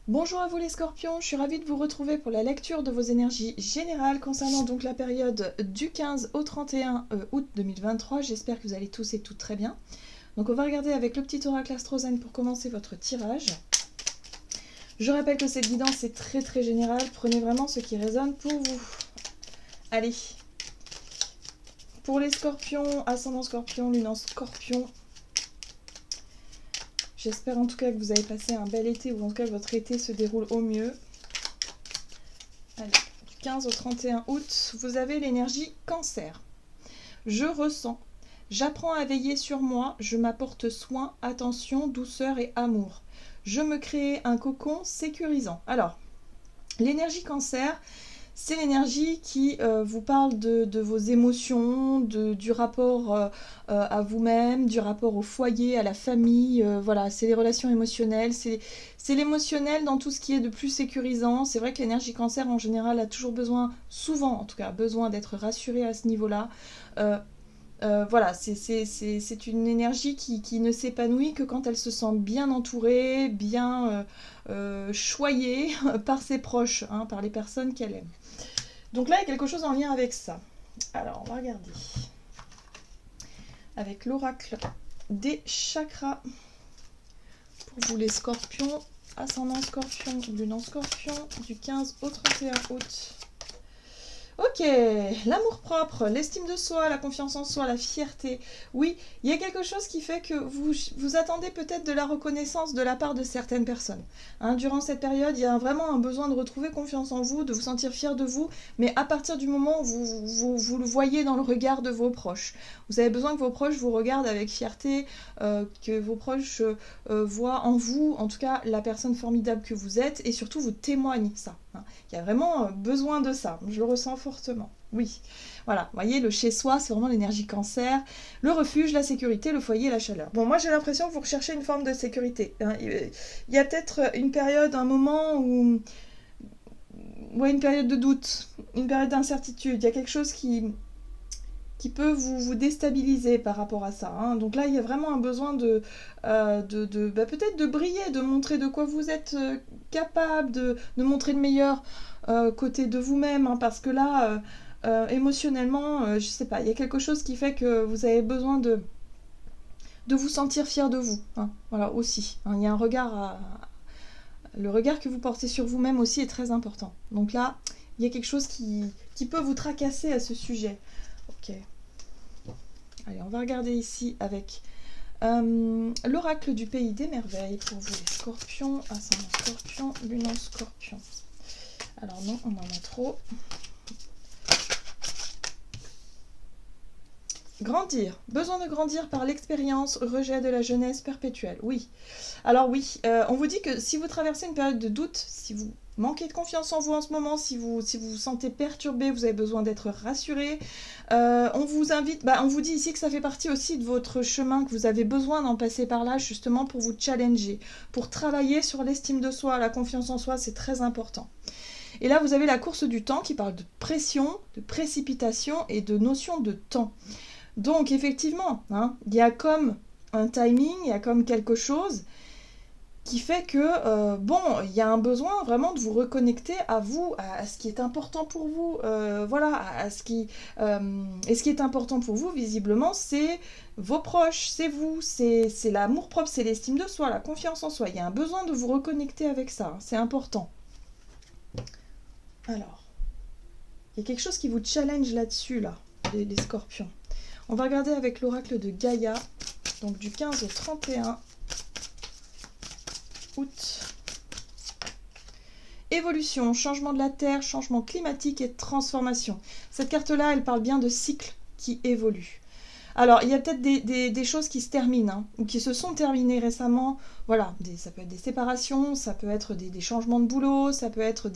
Bonjour à vous les scorpions, je suis ravie de vous retrouver pour la lecture de vos énergies générales concernant donc la période du 15 au 31 août 2023. J'espère que vous allez tous et toutes très bien. Donc on va regarder avec le petit oracle Astrozen pour commencer votre tirage. Je rappelle que cette guidance est très générale, prenez vraiment ce qui résonne pour vous. Allez, pour les scorpions, ascendant scorpion, lune en scorpion, j'espère en tout cas que vous avez passé un bel été, ou en tout cas que votre été se déroule au mieux. Allez, du 15 au 31 août, vous avez l'énergie Cancer. Je ressens, j'apprends à veiller sur moi, je m'apporte soin, attention, douceur et amour. Je me crée un cocon sécurisant. Alors, l'énergie Cancer, c'est l'énergie qui vous parle de vos émotions, du rapport à vous-même, du rapport au foyer, à la famille. Voilà, c'est les relations émotionnelles, c'est l'émotionnel dans tout ce qui est de plus sécurisant. C'est vrai que l'énergie Cancer en général a toujours besoin, souvent en tout cas, besoin d'être rassurée à ce niveau-là. Voilà, c'est une énergie qui ne s'épanouit que quand elle se sent bien entourée, bien choyée par ses proches, hein, par les personnes qu'elle aime. Donc là, il y a quelque chose en lien avec ça. Alors, on va regarder. Avec l'oracle des chakras. Pour vous les scorpions, ascendant scorpion, lune en scorpion, du 15 au 31 août. Ok, l'amour-propre, l'estime de soi, la confiance en soi, la fierté. Oui, il y a quelque chose qui fait que vous attendez peut-être de la reconnaissance de la part de certaines personnes. Hein, durant cette période, il y a vraiment un besoin de retrouver confiance en vous, de vous sentir fier de vous, mais à partir du moment où vous le voyez dans le regard de vos proches. Vous avez besoin que vos proches vous regardent avec fierté, que vos proches voient en vous, en tout cas, la personne formidable que vous êtes, et surtout vous témoignent ça. Hein. Il y a vraiment besoin de ça, je le ressens fortement. Oui, voilà, vous voyez, le chez-soi, c'est vraiment l'énergie Cancer, le refuge, la sécurité, le foyer, la chaleur. Bon, moi j'ai l'impression que vous recherchez une forme de sécurité. Hein. Il y a peut-être une période, un moment où... Ouais, une période de doute, une période d'incertitude, il y a quelque chose qui peut vous déstabiliser par rapport à ça. Hein. Donc là, il y a vraiment un besoin peut-être de briller, de montrer de quoi vous êtes capable, de montrer le meilleur côté de vous-même, hein, parce que là, émotionnellement, je sais pas, il y a quelque chose qui fait que vous avez besoin de vous sentir fier de vous. Hein. Voilà, aussi. Hein. Il y a un regard le regard que vous portez sur vous-même aussi est très important. Donc là, il y a quelque chose qui peut vous tracasser à ce sujet. Ok. Allez, on va regarder ici avec l'oracle du pays des merveilles pour vous les scorpions, ascendant scorpion, lune en scorpion. Alors non, on en a trop. Grandir. Besoin de grandir par l'expérience, rejet de la jeunesse perpétuelle. Oui. Alors oui, on vous dit que si vous traversez une période de doute, si vous manquez de confiance en vous en ce moment, si vous vous sentez perturbé, vous avez besoin d'être rassuré, on vous invite, on vous dit ici que ça fait partie aussi de votre chemin, que vous avez besoin d'en passer par là justement pour vous challenger, pour travailler sur l'estime de soi, la confiance en soi, c'est très important. Et là, vous avez la course du temps qui parle de pression, de précipitation et de notion de temps. Donc effectivement, hein, il y a comme un timing, il y a comme quelque chose qui fait que, il y a un besoin vraiment de vous reconnecter à vous, à ce qui est important pour vous, voilà, à ce qui... et ce qui est important pour vous, visiblement, c'est vos proches, c'est vous, c'est l'amour-propre, c'est l'estime de soi, la confiance en soi. Il y a un besoin de vous reconnecter avec ça, hein, c'est important. Alors, il y a quelque chose qui vous challenge là-dessus, là, les scorpions. On va regarder avec l'oracle de Gaïa, donc du 15 au 31 août. Évolution, changement de la Terre, changement climatique et transformation. Cette carte-là, elle parle bien de cycles qui évoluent. Alors, il y a peut-être des choses qui se terminent, hein, ou qui se sont terminées récemment. Voilà, ça peut être des séparations, ça peut être des changements de boulot, ça peut être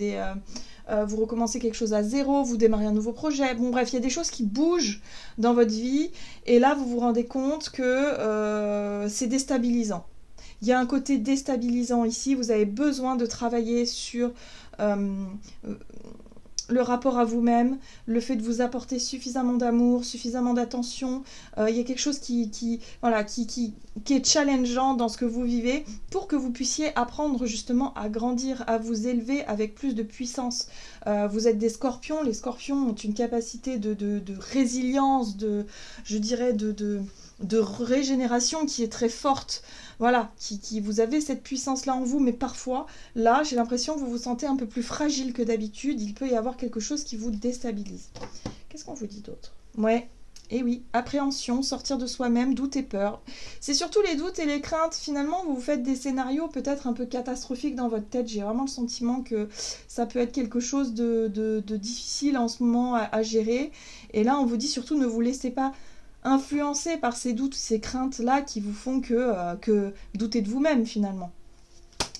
vous recommencez quelque chose à zéro, vous démarrez un nouveau projet. Bon, bref, il y a des choses qui bougent dans votre vie, et là, vous vous rendez compte que c'est déstabilisant. Il y a un côté déstabilisant ici, vous avez besoin de travailler sur le rapport à vous-même, le fait de vous apporter suffisamment d'amour, suffisamment d'attention. Il y a quelque chose voilà, qui est challengeant dans ce que vous vivez pour que vous puissiez apprendre justement à grandir, à vous élever avec plus de puissance. Vous êtes des scorpions. Les scorpions ont une capacité de résilience, je dirais de régénération qui est très forte. Voilà, vous avez cette puissance-là en vous, mais parfois, là, j'ai l'impression que vous vous sentez un peu plus fragile que d'habitude. Il peut y avoir quelque chose qui vous déstabilise. Qu'est-ce qu'on vous dit d'autre? Ouais, et oui, appréhension, sortir de soi-même, doute et peur. C'est surtout les doutes et les craintes. Finalement, vous faites des scénarios peut-être un peu catastrophiques dans votre tête. J'ai vraiment le sentiment que ça peut être quelque chose de difficile en ce moment à gérer. Et là, on vous dit surtout, ne vous laissez pas influencé par ces doutes, ces craintes-là qui vous font que douter de vous-même finalement,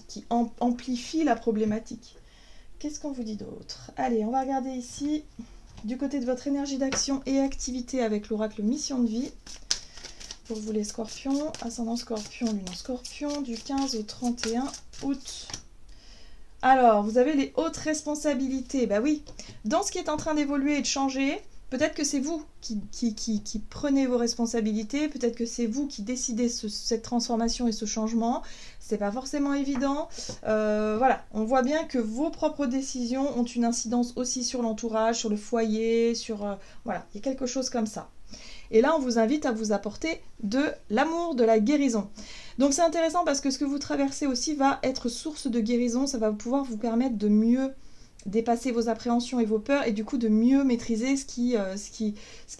qui amplifient la problématique. Qu'est-ce qu'on vous dit d'autre? Allez, on va regarder ici, du côté de votre énergie d'action et activité avec l'oracle mission de vie. Pour vous les scorpions, ascendant scorpion, lune en scorpion, du 15 au 31 août. Alors, vous avez les hautes responsabilités. Bah oui, dans ce qui est en train d'évoluer et de changer, peut-être que c'est vous qui prenez vos responsabilités, peut-être que c'est vous qui décidez cette transformation et ce changement. C'est pas forcément évident. Voilà, on voit bien que vos propres décisions ont une incidence aussi sur l'entourage, sur le foyer, voilà, il y a quelque chose comme ça. Et là, on vous invite à vous apporter de l'amour, de la guérison. Donc c'est intéressant parce que ce que vous traversez aussi va être source de guérison, ça va pouvoir vous permettre de mieux dépasser vos appréhensions et vos peurs et du coup de mieux maîtriser ce qui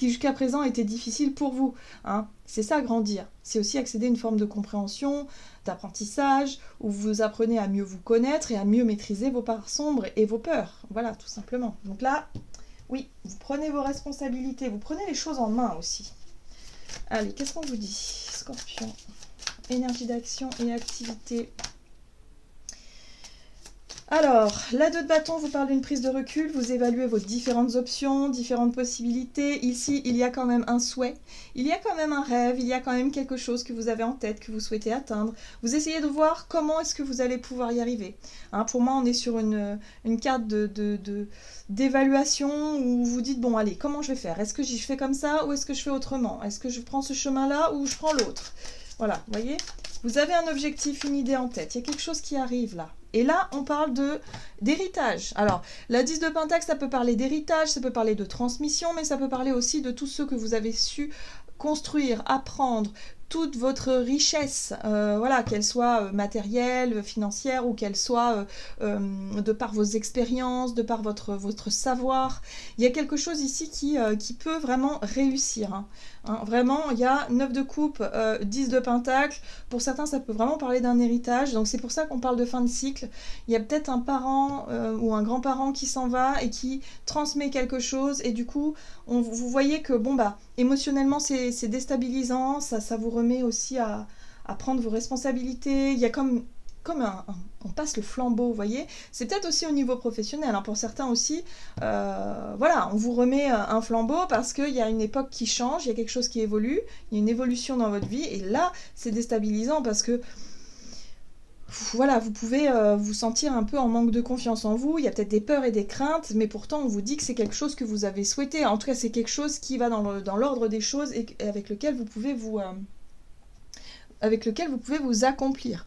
jusqu'à présent était difficile pour vous. Hein. C'est ça, grandir. C'est aussi accéder à une forme de compréhension, d'apprentissage, où vous apprenez à mieux vous connaître et à mieux maîtriser vos parts sombres et vos peurs. Voilà, tout simplement. Donc là, oui, vous prenez vos responsabilités, vous prenez les choses en main aussi. Allez, qu'est-ce qu'on vous dit? Scorpion, énergie d'action et activité. Alors, la 2 de bâton vous parle d'une prise de recul, vous évaluez vos différentes options, différentes possibilités. Ici, il y a quand même un souhait, il y a quand même un rêve, il y a quand même quelque chose que vous avez en tête, que vous souhaitez atteindre. Vous essayez de voir comment est-ce que vous allez pouvoir y arriver. Hein, pour moi, on est sur une carte d'évaluation où vous dites, bon, allez, comment je vais faire? Est-ce que j'y fais comme ça ou est-ce que je fais autrement? Est-ce que je prends ce chemin-là ou je prends l'autre? Voilà, vous voyez? Vous avez un objectif, une idée en tête, il y a quelque chose qui arrive là. Et là, on parle d'héritage. Alors, la 10 de Pentacle, ça peut parler d'héritage, ça peut parler de transmission, mais ça peut parler aussi de tout ce que vous avez su construire, apprendre, toute votre richesse, voilà, qu'elle soit matérielle, financière, ou qu'elle soit de par vos expériences, de par votre savoir. Il y a quelque chose ici qui peut vraiment réussir. Hein, vraiment, il y a 9 de coupe, 10 de pentacle. Pour certains, ça peut vraiment parler d'un héritage. Donc c'est pour ça qu'on parle de fin de cycle. Il y a peut-être un parent ou un grand-parent qui s'en va et qui transmet quelque chose. Et du coup, vous voyez que bon bah émotionnellement, c'est déstabilisant. Ça vous remet aussi à prendre vos responsabilités. Il y a comme on passe le flambeau, vous voyez. C'est peut-être aussi au niveau professionnel, hein, pour certains aussi. Voilà, on vous remet un flambeau parce qu'il y a une époque qui change, il y a quelque chose qui évolue, il y a une évolution dans votre vie, et là, c'est déstabilisant parce que voilà, vous pouvez vous sentir un peu en manque de confiance en vous, il y a peut-être des peurs et des craintes, mais pourtant on vous dit que c'est quelque chose que vous avez souhaité. En tout cas, c'est quelque chose qui va dans l'ordre des choses et avec lequel vous pouvez vous accomplir.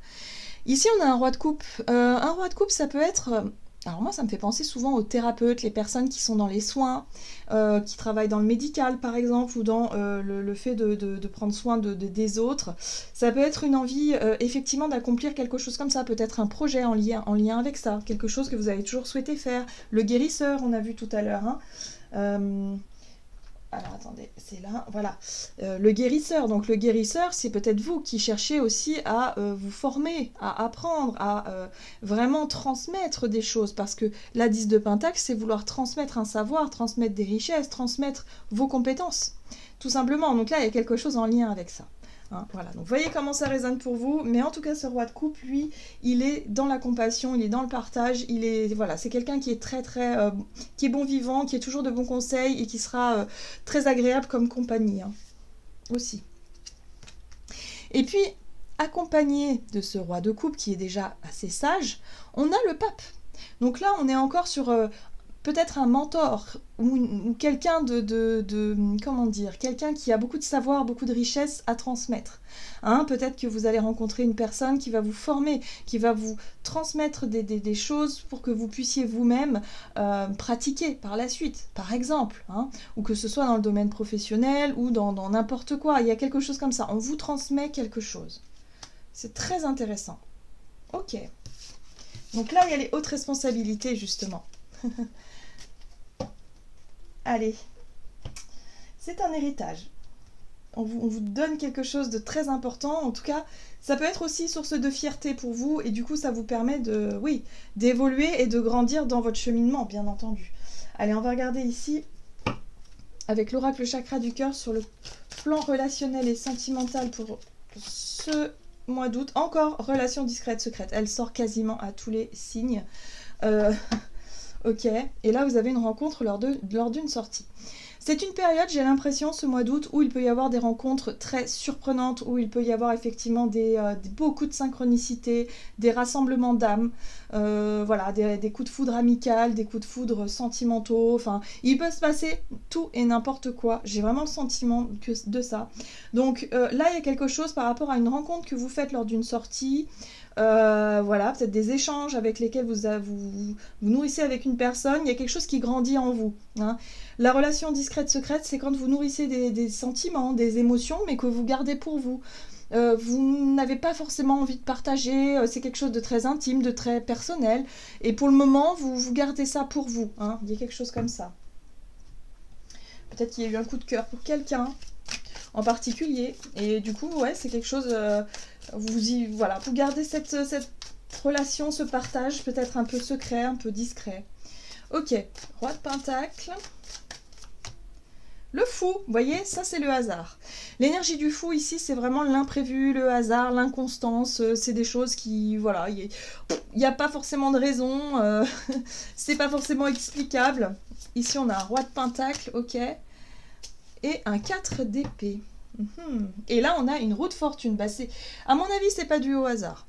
Ici, on a un roi de coupe. Un roi de coupe, ça peut être... alors moi, ça me fait penser souvent aux thérapeutes, les personnes qui sont dans les soins, qui travaillent dans le médical, par exemple, ou dans le fait de prendre soin des autres. Ça peut être une envie, effectivement, d'accomplir quelque chose comme ça. Peut-être un projet en lien avec ça. Quelque chose que vous avez toujours souhaité faire. Le guérisseur, on a vu tout à l'heure. Hein. Alors attendez, c'est là, voilà, le guérisseur. Donc le guérisseur, c'est peut-être vous qui cherchez aussi à vous former, à apprendre, à vraiment transmettre des choses. Parce que la 10 de Pentacle, c'est vouloir transmettre un savoir, transmettre des richesses, transmettre vos compétences. Tout simplement, donc là, il y a quelque chose en lien avec ça. Hein, voilà, donc voyez comment ça résonne pour vous, mais en tout cas ce roi de coupe, lui, il est dans la compassion, il est dans le partage, voilà, c'est quelqu'un qui est qui est bon vivant, qui est toujours de bons conseils et qui sera très agréable comme compagnie, hein, aussi. Et puis, accompagné de ce roi de coupe qui est déjà assez sage, on a le pape. Donc là, on est encore sur peut-être un mentor ou quelqu'un comment dire, quelqu'un qui a beaucoup de savoir, beaucoup de richesse à transmettre. Hein, peut-être que vous allez rencontrer une personne qui va vous former, qui va vous transmettre des choses pour que vous puissiez vous-même pratiquer par la suite, par exemple. Hein, ou que ce soit dans le domaine professionnel ou dans n'importe quoi. Il y a quelque chose comme ça. On vous transmet quelque chose. C'est très intéressant. Ok. Donc là, il y a les hautes responsabilités, justement. Allez. C'est un héritage. On vous donne quelque chose de très important. En tout cas, ça peut être aussi source de fierté pour vous. Et du coup, ça vous permet d'évoluer et de grandir dans votre cheminement, bien entendu. Allez, on va regarder ici, avec l'oracle chakra du cœur, sur le plan relationnel et sentimental pour ce mois d'août. Encore, relation discrète, secrète. Elle sort quasiment à tous les signes. Ok. Et là, vous avez une rencontre lors d'une sortie. C'est une période, j'ai l'impression, ce mois d'août, où il peut y avoir des rencontres très surprenantes, où il peut y avoir effectivement beaucoup de synchronicité, des rassemblements d'âmes, voilà, des coups de foudre amicales, des coups de foudre sentimentaux, enfin, il peut se passer tout et n'importe quoi. J'ai vraiment le sentiment de ça. Donc là, il y a quelque chose par rapport à une rencontre que vous faites lors d'une sortie. Voilà, peut-être des échanges avec lesquels vous nourrissez avec une personne, il y a quelque chose qui grandit en vous. Hein. La relation discrète secrète, c'est quand vous nourrissez des sentiments, des émotions, mais que vous gardez pour vous. Vous n'avez pas forcément envie de partager, c'est quelque chose de très intime, de très personnel, et pour le moment, vous gardez ça pour vous. Hein. Il y a quelque chose comme ça. Peut-être qu'il y a eu un coup de cœur pour quelqu'un en particulier, et du coup, ouais, c'est quelque chose... vous gardez cette relation, ce partage, peut-être un peu secret, un peu discret. Ok, roi de pentacle. Le fou, vous voyez, ça c'est le hasard. L'énergie du fou ici, c'est vraiment l'imprévu, le hasard, l'inconstance, c'est des choses qui, voilà, il n'y a pas forcément de raison, c'est pas forcément explicable. Ici on a un roi de pentacle, ok, et un 4 d'épée. Et là on a une roue de fortune, à mon avis c'est pas dû au hasard.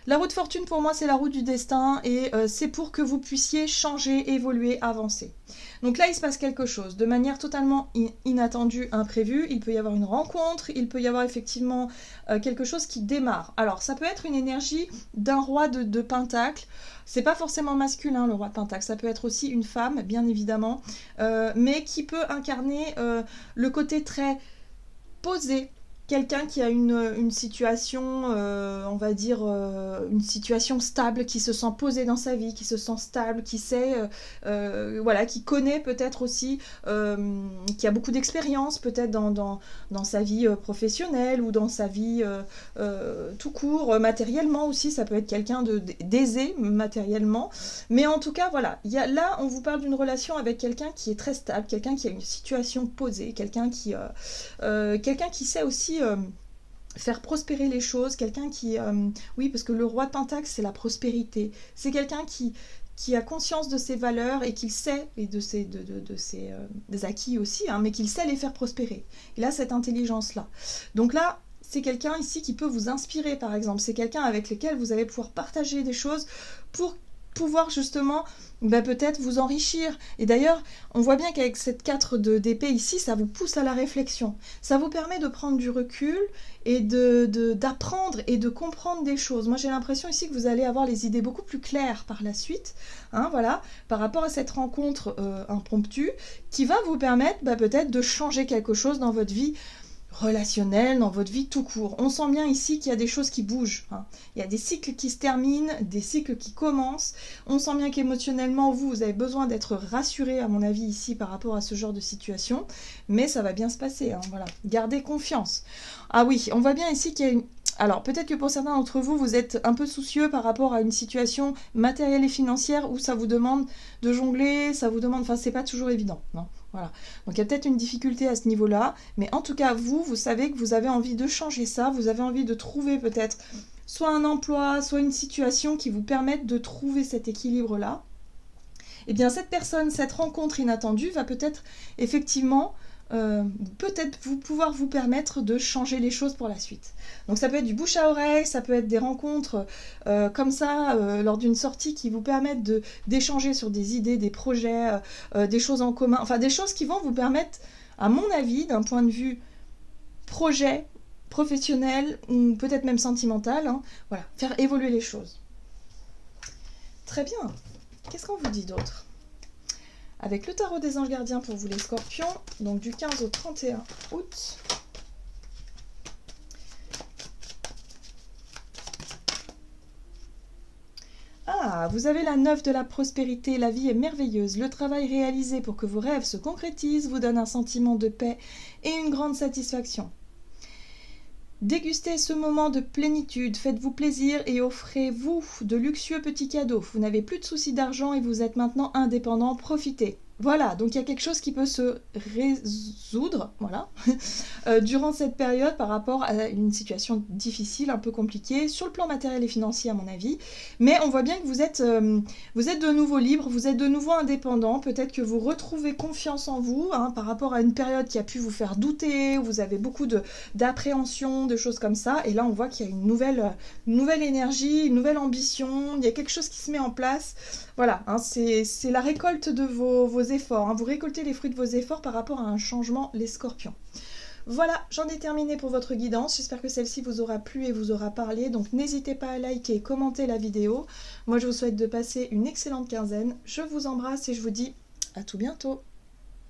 La roue de fortune, pour moi, c'est la roue du destin et c'est pour que vous puissiez changer, évoluer, avancer. Donc là, il se passe quelque chose de manière totalement inattendue, imprévue. Il peut y avoir une rencontre, il peut y avoir effectivement quelque chose qui démarre. Alors, ça peut être une énergie d'un roi de pentacle. C'est pas forcément masculin, le roi de pentacle. Ça peut être aussi une femme, bien évidemment, mais qui peut incarner le côté très posé. Quelqu'un qui a une situation, on va dire, une situation stable, qui se sent posé dans sa vie, qui se sent stable, qui sait, voilà, qui connaît peut-être aussi, qui a beaucoup d'expérience peut-être dans sa vie professionnelle ou dans sa vie tout court, matériellement aussi, ça peut être quelqu'un d'aisé matériellement. Mais en tout cas, voilà, là, on vous parle d'une relation avec quelqu'un qui est très stable, quelqu'un qui a une situation posée, quelqu'un qui sait aussi faire prospérer les choses, quelqu'un qui... oui, parce que le roi de pentacle, c'est la prospérité. C'est quelqu'un qui a conscience de ses valeurs et qu'il sait, et de ses des acquis aussi, hein, mais qu'il sait les faire prospérer. Il a cette intelligence-là. Donc là, c'est quelqu'un ici qui peut vous inspirer, par exemple. C'est quelqu'un avec lequel vous allez pouvoir partager des choses pour pouvoir justement peut-être vous enrichir. Et d'ailleurs, on voit bien qu'avec cette 4 d'épée ici, ça vous pousse à la réflexion. Ça vous permet de prendre du recul et d'apprendre et de comprendre des choses. Moi, j'ai l'impression ici que vous allez avoir les idées beaucoup plus claires par la suite, hein, voilà, par rapport à cette rencontre impromptue, qui va vous permettre peut-être de changer quelque chose dans votre vie relationnel, dans votre vie tout court. On sent bien ici qu'il y a des choses qui bougent. Hein. Il y a des cycles qui se terminent, des cycles qui commencent. On sent bien qu'émotionnellement, vous avez besoin d'être rassuré, à mon avis, ici, par rapport à ce genre de situation. Mais ça va bien se passer. Hein, voilà. Gardez confiance. Ah oui, on voit bien ici qu'il y a une... Alors, peut-être que pour certains d'entre vous, vous êtes un peu soucieux par rapport à une situation matérielle et financière où ça vous demande de jongler, ça vous demande... Enfin, c'est pas toujours évident, non ? Voilà. Donc il y a peut-être une difficulté à ce niveau-là, mais en tout cas, vous savez que vous avez envie de changer ça, vous avez envie de trouver peut-être soit un emploi, soit une situation qui vous permette de trouver cet équilibre-là. Eh bien, cette personne, cette rencontre inattendue va peut-être effectivement peut-être pouvoir vous permettre de changer les choses pour la suite. Donc ça peut être du bouche à oreille, ça peut être des rencontres comme ça lors d'une sortie qui vous permettent d'échanger sur des idées, des projets, des choses en commun, enfin des choses qui vont vous permettre, à mon avis, d'un point de vue projet, professionnel ou peut-être même sentimental, hein, voilà, faire évoluer les choses. Très bien. Qu'est-ce qu'on vous dit d'autre? Avec le tarot des anges gardiens pour vous les scorpions, donc du 15 au 31 août. Ah, vous avez la 9 de la prospérité, la vie est merveilleuse, le travail réalisé pour que vos rêves se concrétisent vous donne un sentiment de paix et une grande satisfaction. Dégustez ce moment de plénitude, faites-vous plaisir et offrez-vous de luxueux petits cadeaux. Vous n'avez plus de soucis d'argent et vous êtes maintenant indépendant, profitez. Voilà, donc il y a quelque chose qui peut se résoudre, voilà, durant cette période par rapport à une situation difficile, un peu compliquée, sur le plan matériel et financier à mon avis. Mais on voit bien que vous êtes de nouveau libre, vous êtes de nouveau indépendant, peut-être que vous retrouvez confiance en vous hein, par rapport à une période qui a pu vous faire douter, où vous avez beaucoup d'appréhension, de choses comme ça. Et là, on voit qu'il y a une nouvelle énergie, une nouvelle ambition, il y a quelque chose qui se met en place. Voilà, hein, c'est la récolte de vos efforts. Hein. Vous récoltez les fruits de vos efforts par rapport à un changement, les scorpions. Voilà, j'en ai terminé pour votre guidance. J'espère que celle-ci vous aura plu et vous aura parlé. Donc n'hésitez pas à liker et commenter la vidéo. Moi, je vous souhaite de passer une excellente quinzaine. Je vous embrasse et je vous dis à tout bientôt.